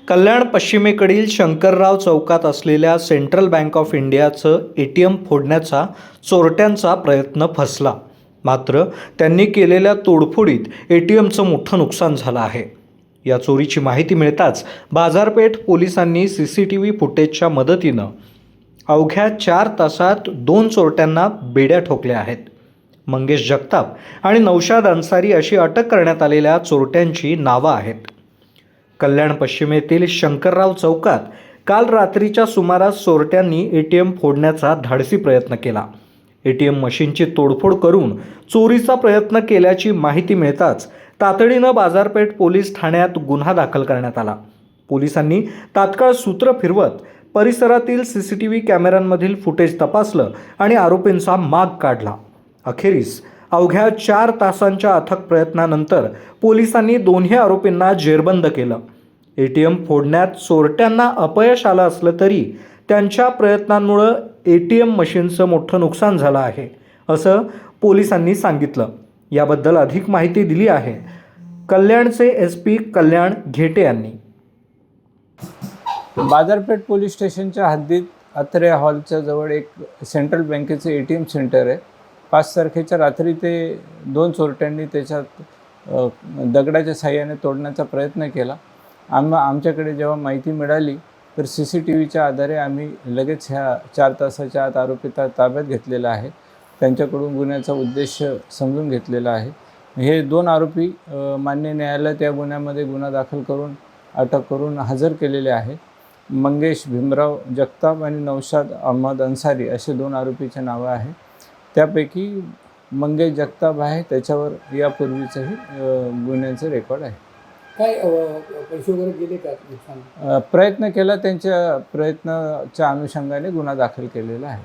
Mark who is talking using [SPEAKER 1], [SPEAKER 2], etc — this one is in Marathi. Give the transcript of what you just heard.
[SPEAKER 1] कल्याण पश्चिमेकडील शंकरराव चौकात असलेल्या सेंट्रल बँक ऑफ इंडियाचं ATM फोडण्याचा चोरट्यांचा प्रयत्न फसला. मात्र त्यांनी केलेल्या तोडफोडीत ATMचं मोठं नुकसान झालं आहे. या चोरीची माहिती मिळताच बाजारपेठ पोलिसांनी CCTV फुटेजच्या मदतीनं अवघ्या 4 तासात 2 चोरट्यांना बेड्या ठोकल्या आहेत. मंगेश जगताप आणि नौशाद अन्सारी अशी अटक करण्यात आलेल्या चोरट्यांची नावं आहेत. कल्याण पश्चिमेतील शंकरराव चौकात काल रात्रीच्या सुमारास चोरट्यांनी ATM फोडण्याचा धाडसी प्रयत्न केला. ATM मशीनची तोडफोड करून चोरीचा प्रयत्न केल्याची माहिती मिळताच तातडीनं बाजारपेठ पोलीस ठाण्यात गुन्हा दाखल करण्यात आला. पोलिसांनी तात्काळ सूत्र फिरवत परिसरातील CCTV कॅमेऱ्यांमधील फुटेज तपासलं आणि आरोपींचा माग काढला. अखेरीस अवघ्या 4 तासांच्या अथक प्रयत्नानंतर पोलिसांनी दोन्ही आरोपींना जेरबंद केलं. ATM फोडण्यात चोरट्यांना अपयश आलं असलं तरी त्यांच्या प्रयत्नांमुळं ATM मशीनचं मोठं नुकसान झालं आहे, असं पोलिसांनी सांगितलं. याबद्दल अधिक माहिती दिली आहे कल्याणचे SP कल्याण घेटे यांनी.
[SPEAKER 2] बाजारपेठ पोलीस स्टेशनच्या हद्दीत अत्रे हॉलच्या जवळ एक सेंट्रल बँकेचे ATM सेंटर आहे. 5 तारखेच्या रात्री ते 2 चोरट्यांनी त्याच्यात दगडाच्या साहाय्याने तोडण्याचा प्रयत्न केला. आमच्याकडे जेव्हा माहिती मिळाली तर CCTVच्या आधारे आम्ही लगेच ह्या 4 तासाच्या आत आरोपी ताब्यात घेतलेला आहे. त्यांच्याकडून गुन्ह्याचा उद्देश समजून घेतलेला आहे. हे 2 आरोपी मान्य न्यायालयात या गुन्ह्यामध्ये गुन्हा दाखल करून अटक करून हजर केलेले आहेत. मंगेश भीमराव जगताप आणि नौशाद अहमद अन्सारी असे 2 आरोपीचे नावं आहेत. त्यापैकी मंगेश जगताप आहे, त्याच्यावर यापूर्वीचंही गुन्ह्यांचं रेकॉर्ड आहे.
[SPEAKER 3] काय पैसे वगैरे गेले का?
[SPEAKER 2] प्रयत्न केला, त्यांच्या प्रयत्नाच्या अनुषंगाने गुन्हा दाखल केलेला आहे.